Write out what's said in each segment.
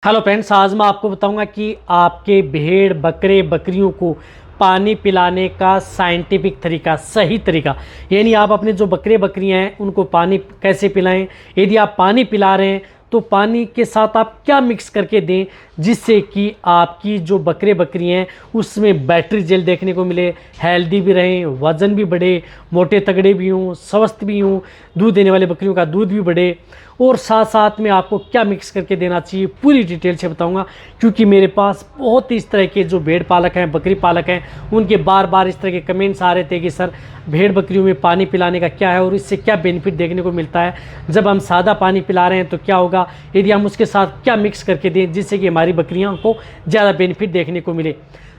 Hello friends, आज मैं आपको बताऊंगा कि आपके भेड़ बकरे बकरियों को पानी पिलाने का साइंटिफिक तरीका, सही तरीका। यानी आप अपने जो बकरे बकरियां हैं उनको पानी कैसे पिलाएं। यदि आप पानी पिला रहे हैं तो पानी के साथ आप क्या मिक्स करके दें जिससे कि आपकी जो बकरे बकरियां हैं उसमें बैटरी जेल देखने को मिले, हेल्दी भी रहें, वज़न भी बढ़े, मोटे तगड़े भी हों, स्वस्थ भी हों, दूध देने वाले बकरियों का दूध भी बढ़े। और साथ साथ में आपको क्या मिक्स करके देना चाहिए पूरी डिटेल से बताऊंगा, क्योंकि मेरे पास बहुत इस तरह के जो भेड़ पालक हैं, बकरी पालक हैं, उनके बार बार इस तरह के कमेंट्स आ रहे थे कि सर भेड़ बकरियों में पानी पिलाने का क्या है और इससे क्या बेनिफिट देखने को मिलता है। जब हम सादा पानी पिला रहे हैं तो क्या होगा, यदि हम उसके साथ क्या मिक्स करके दें जिससे कि हमारी बकरियों को ज़्यादा बेनिफिट देखने को मिले।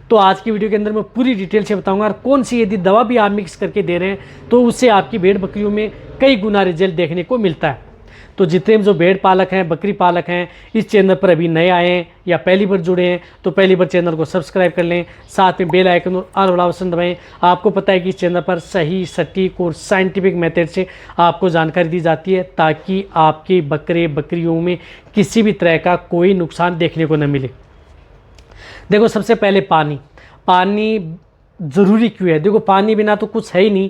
तो आज की वीडियो के अंदर मैं पूरी डिटेल से बताऊंगा। और कौन सी यदि दवा भी आप मिक्स करके दे रहे हैं तो उससे आपकी भेड़ बकरियों में कई गुना रिजल्ट देखने को मिलता है। तो जितने भी जो भेड़ पालक हैं, बकरी पालक हैं, इस चैनल पर अभी नए आए हैं या पहली बार जुड़े हैं तो पहली बार चैनल को सब्सक्राइब कर लें, साथ में बेल आइकन और ऑल वाला ऑप्शन दबाएं। आपको पता है कि इस चैनल पर सही, सटीक और साइंटिफिक मेथड से आपको जानकारी दी जाती है ताकि आपके बकरे बकरियों में किसी भी तरह का कोई नुकसान देखने को न मिले। देखो, सबसे पहले पानी ज़रूरी क्यों है। देखो, पानी बिना तो कुछ है ही नहीं।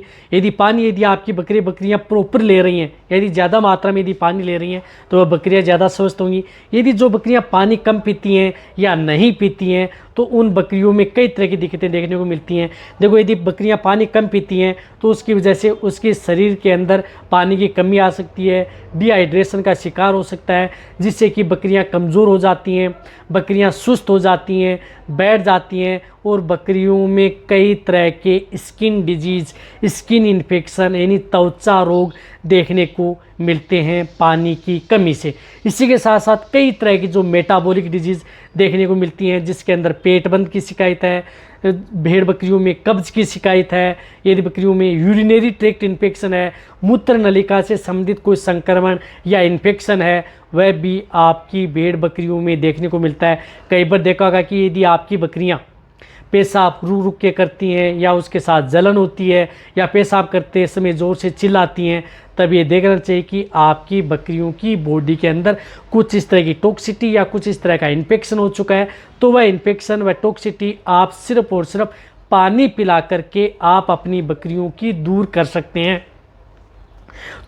यदि आपकी बकरियां प्रॉपर ले रही हैं, यदि ज़्यादा मात्रा में यदि पानी ले रही हैं तो वह बकरियां ज़्यादा स्वस्थ होंगी। यदि जो बकरियां पानी कम पीती हैं या नहीं पीती हैं तो उन बकरियों में कई तरह की दिक्कतें देखने को मिलती हैं। देखो, यदि बकरियां पानी कम पीती हैं तो उसकी वजह से उसके शरीर के अंदर पानी की कमी आ सकती है, डिहाइड्रेशन का शिकार हो सकता है, जिससे कि बकरियां कमज़ोर हो जाती हैं, बकरियां सुस्त हो जाती हैं, बैठ जाती हैं और बकरियों में कई तरह के स्किन डिजीज़, स्किन इन्फेक्शन यानी त्वचा रोग देखने को मिलते हैं पानी की कमी से। इसी के साथ साथ कई तरह की जो मेटाबॉलिक डिजीज़ देखने को मिलती हैं, जिसके अंदर पेट बंद की शिकायत है, भेड़ बकरियों में कब्ज की शिकायत है, यदि बकरियों में यूरिनरी ट्रैक्ट इन्फेक्शन है, मूत्र नलिका से संबंधित कोई संक्रमण या इन्फेक्शन है, वह भी आपकी भेड़ बकरियों में देखने को मिलता है। कई बार देखा होगा कि यदि आपकी बकरियां पेशाब रुक रुक के करती हैं या उसके साथ जलन होती है या पेशाब करते समय ज़ोर से चिल्लाती हैं, तब ये देखना चाहिए कि आपकी बकरियों की बॉडी के अंदर कुछ इस तरह की टॉक्सिटी या कुछ इस तरह का इन्फेक्शन हो चुका है। तो वह इन्फेक्शन, वह टॉक्सिटी आप सिर्फ और सिर्फ पानी पिला करके आप अपनी बकरियों की दूर कर सकते हैं।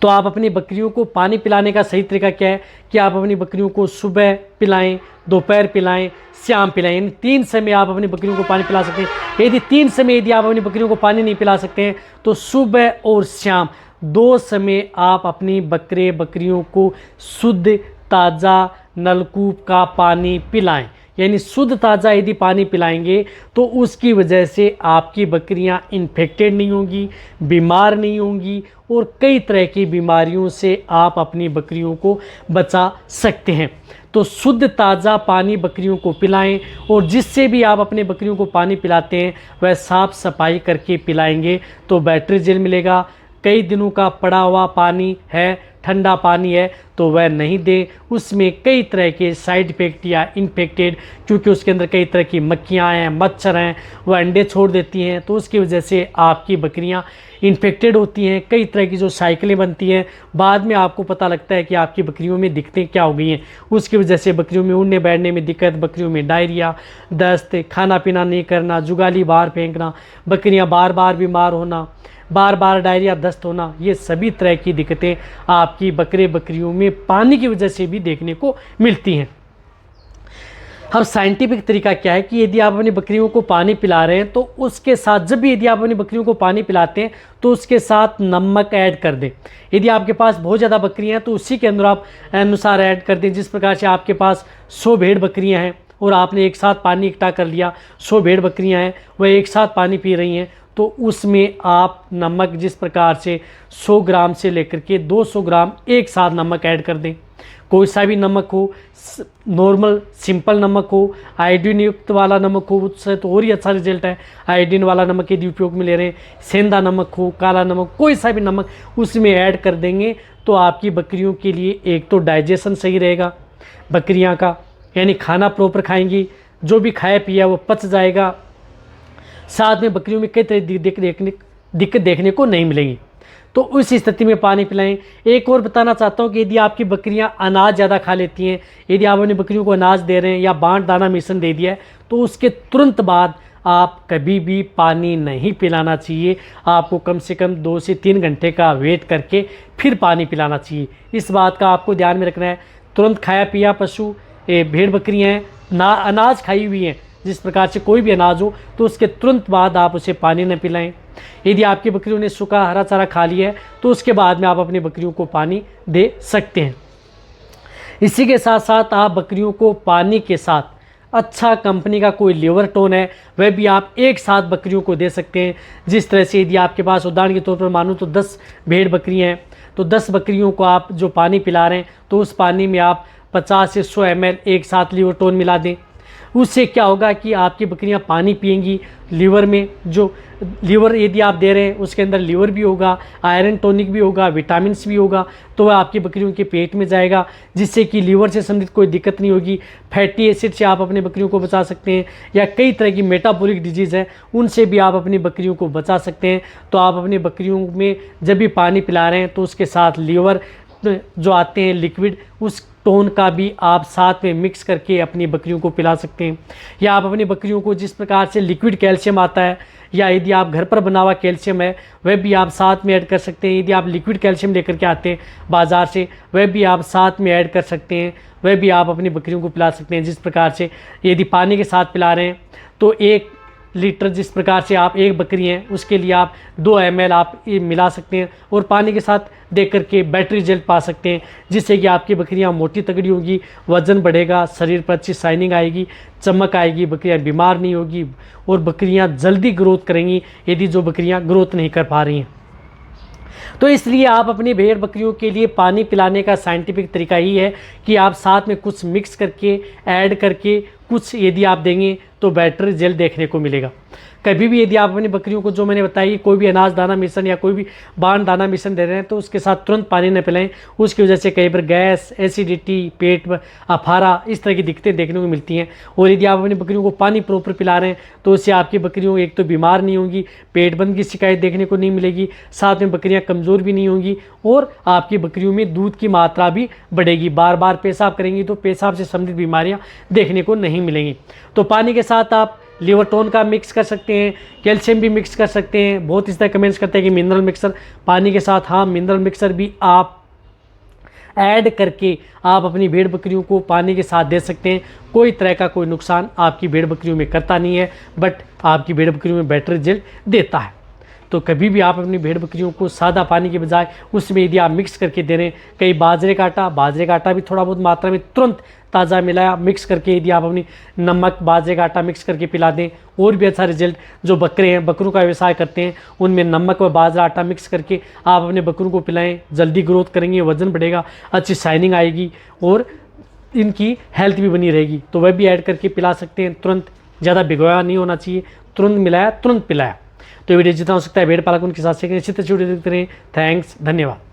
तो आप अपनी बकरियों को पानी पिलाने का सही तरीका क्या है कि आप अपनी बकरियों को सुबह पिलाएं, दोपहर पिलाएं, शाम पिलाएं। यानी 3 समय आप अपनी बकरियों को पानी पिला सकते हैं। यदि 3 समय यदि आप अपनी बकरियों को पानी नहीं पिला सकते हैं तो सुबह और शाम 2 समय आप अपनी बकरे बकरियों को शुद्ध ताज़ा नलकूप का पानी पिलाएं। यानी शुद्ध ताज़ा यदि पानी पिलाएंगे तो उसकी वजह से आपकी बकरियां इन्फेक्टेड नहीं होंगी, बीमार नहीं होंगी और कई तरह की बीमारियों से आप अपनी बकरियों को बचा सकते हैं। तो शुद्ध ताज़ा पानी बकरियों को पिलाएं और जिससे भी आप अपने बकरियों को पानी पिलाते हैं वह साफ़ सफाई करके पिलाएंगे तो बैटरी जेल मिलेगा। कई दिनों का पड़ा हुआ पानी है, ठंडा पानी है तो वह नहीं दें, उसमें कई तरह के साइड इफ़ेक्ट या इन्फेक्टेड, क्योंकि उसके अंदर कई तरह की मक्खियाँ हैं, मच्छर हैं, वह अंडे छोड़ देती हैं तो उसकी वजह से आपकी बकरियां इन्फेक्टेड होती हैं। कई तरह की जो साइकिलें बनती हैं, बाद में आपको पता लगता है कि आपकी बकरियों में दिक्कतें क्या हो गई हैं। उसकी वजह से बकरियों में उड़ने बैठने में दिक्कत, बकरियों में डायरिया, दस्त, खाना पीना नहीं करना, जुगाली बाहर फेंकना, बकरियां बार बार बीमार होना, बार बार डायरिया, दस्त होना, ये सभी तरह की दिक्कतें आपकी बकरे बकरियों में पानी की वजह से भी देखने को मिलती हैं। अब साइंटिफिक तरीका क्या है कि यदि आप अपनी बकरियों को पानी पिला रहे हैं तो उसके साथ, जब भी यदि आप अपनी बकरियों को पानी पिलाते हैं तो उसके साथ नमक ऐड कर दें। यदि आपके पास बहुत ज़्यादा बकरियां हैं तो उसी के अंदर आप अनुसार ऐड कर दें। जिस प्रकार से आपके पास 100 भेड़ बकरियां हैं और आपने एक साथ पानी इकट्ठा कर लिया, 100 भेड़ बकरियां हैं वह एक साथ पानी पी रही हैं, तो उसमें आप नमक जिस प्रकार से 100 ग्राम से लेकर के 200 ग्राम एक साथ नमक ऐड कर दें। कोई सा भी नमक हो, नॉर्मल सिंपल नमक हो, आयोडीन युक्त वाला नमक हो, उससे तो और ही अच्छा रिजल्ट है। आयोडीन वाला नमक यदि उपयोग में ले रहे हैं, सेंधा नमक हो, काला नमक, कोई सा भी नमक उसमें ऐड कर देंगे तो आपकी बकरियों के लिए एक तो डाइजेशन सही रहेगा बकरियां का, यानी खाना प्रॉपर खाएंगी, जो भी खाया पिया वो पच जाएगा। साथ में बकरियों में कई तरह की दिक्कत देखने को नहीं मिलेंगी। तो उस स्थिति में पानी पिलाएं। एक और बताना चाहता हूँ कि यदि आपकी बकरियाँ अनाज ज़्यादा खा लेती हैं, यदि आप अपनी बकरियों को अनाज दे रहे हैं या बांट दाना मिश्रण दे दिया है, तो उसके तुरंत बाद आप कभी भी पानी नहीं पिलाना चाहिए। आपको कम से कम 2 से 3 घंटे का वेट करके फिर पानी पिलाना चाहिए। इस बात का आपको ध्यान में रखना है। तुरंत खाया पिया पशु, भेड़ बकरियाँ हैं ना, अनाज खाई हुई हैं, जिस प्रकार से कोई भी अनाज हो, तो उसके तुरंत बाद आप उसे पानी न पिलाएं। यदि आपकी बकरियों ने सूखा हरा चारा खा लिया है, तो उसके बाद में आप अपनी बकरियों को पानी दे सकते हैं। इसी के साथ साथ आप बकरियों को पानी के साथ अच्छा कंपनी का कोई लिवर टोन है, वह भी आप एक साथ बकरियों को दे सकते हैं। जिस तरह से यदि आपके पास उदाहरण के तौर पर मानूँ तो 10 भेड़ बकरियाँ हैं, तो 10 बकरियों को आप जो पानी पिला रहे हैं, तो उस पानी में आप 50 से 100 ml एक साथ लिवर टोन मिला दें। उससे क्या होगा कि आपकी बकरियां पानी पिएंगी, लीवर में जो लीवर यदि आप दे रहे हैं उसके अंदर लीवर भी होगा, आयरन टॉनिक भी होगा, विटामिन्स भी होगा, तो वह आपकी बकरियों के पेट में जाएगा, जिससे कि लीवर से संबंधित कोई दिक्कत नहीं होगी। फैटी एसिड से आप अपने बकरियों को बचा सकते हैं, या कई तरह की मेटाबॉलिक डिजीज़ है उनसे भी आप अपनी बकरियों को बचा सकते हैं। तो आप अपनी बकरियों में जब भी पानी पिला रहे हैं तो उसके साथ लीवर जो आते हैं लिक्विड, उस टोन का भी आप साथ में मिक्स करके अपनी बकरियों को पिला सकते हैं। या आप अपनी बकरियों को जिस प्रकार से लिक्विड कैल्शियम आता है, या यदि आप घर पर बना हुआ कैल्शियम है वह भी आप साथ में ऐड कर सकते हैं। यदि आप लिक्विड कैल्शियम लेकर के आते हैं बाज़ार से, वह भी आप साथ में ऐड कर सकते हैं, वह भी आप अपनी बकरियों को पिला सकते हैं। जिस प्रकार से यदि पानी के साथ पिला रहे हैं तो 1 लीटर, जिस प्रकार से आप एक बकरी हैं उसके लिए आप 2 ml आप मिला सकते हैं और पानी के साथ दे करके बैटरी जेल पा सकते हैं, जिससे कि आपकी बकरियां मोटी तगड़ी होगी, वज़न बढ़ेगा, शरीर पर अच्छी शाइनिंग आएगी, चमक आएगी, बकरियां बीमार नहीं होगी और बकरियां जल्दी ग्रोथ करेंगी यदि जो बकरियां ग्रोथ नहीं कर पा रही हैं। तो इसलिए आप अपनी भेड़ बकरियों के लिए पानी पिलाने का साइंटिफिक तरीका ही है कि आप साथ में कुछ मिक्स करके ऐड करके कुछ यदि आप देंगे तो बैटरी जेल देखने को मिलेगा। कभी भी यदि आप अपनी बकरियों को, जो मैंने बताई, कोई भी अनाज दाना मिश्रण या कोई भी बांड दाना मिश्रण दे रहे हैं तो उसके साथ तुरंत पानी न पिलाएं। उसकी वजह से कई बार गैस, एसिडिटी, पेट में अफारा, इस तरह की दिक्कतें देखने को मिलती हैं। और यदि आप अपनी बकरियों को पानी प्रॉपर पिला रहे हैं तो उससे आपकी बकरियों एक तो बीमार नहीं होंगी, पेट बंद की शिकायत देखने को नहीं मिलेगी, साथ में बकरियाँ कमज़ोर भी नहीं होंगी और आपकी बकरियों में दूध की मात्रा भी बढ़ेगी। बार बार पेशाब करेंगी तो पेशाब से संबंधित बीमारियाँ देखने को नहीं मिलेंगी। तो पानी के साथ आप लिवर टोन का मिक्स कर सकते हैं, कैल्शियम भी मिक्स कर सकते हैं। बहुत इस तरह कमेंट्स करते हैं कि मिनरल मिक्सर पानी के साथ, हाँ मिनरल मिक्सर भी आप ऐड करके आप अपनी भेड़ बकरियों को पानी के साथ दे सकते हैं। कोई तरह का कोई नुकसान आपकी भेड़ बकरियों में करता नहीं है, बट आपकी भेड़ बकरियों में बेटर रिजल्ट देता है। तो कभी भी आप अपनी भेड़ बकरियों को सादा पानी के बजाय उसमें यदि आप मिक्स करके दे रहे हैं, कई बाजरे का आटा भी थोड़ा बहुत मात्रा में तुरंत ताज़ा मिलाया मिक्स करके यदि आप अपनी नमक, बाजरे का आटा मिक्स करके पिला दें, और भी अच्छा रिजल्ट। जो बकरे हैं, बकरों का व्यवसाय करते हैं, उनमें नमक व बाजरा आटा मिक्स करके आप अपने बकरों को पिलाएं, जल्दी ग्रोथ करेंगे, वज़न बढ़ेगा, अच्छी शाइनिंग आएगी और इनकी हेल्थ भी बनी रहेगी। तो वह भी ऐड करके पिला सकते हैं। तुरंत ज़्यादा भिगोया नहीं होना चाहिए, तुरंत मिलाया, तुरंत पिलाया। तो वीडियो जितना हो सकता है भेड़ पालक उनके साथ सीखें, इसी तरह वीडियो देखते रहें। थैंक्स, धन्यवाद।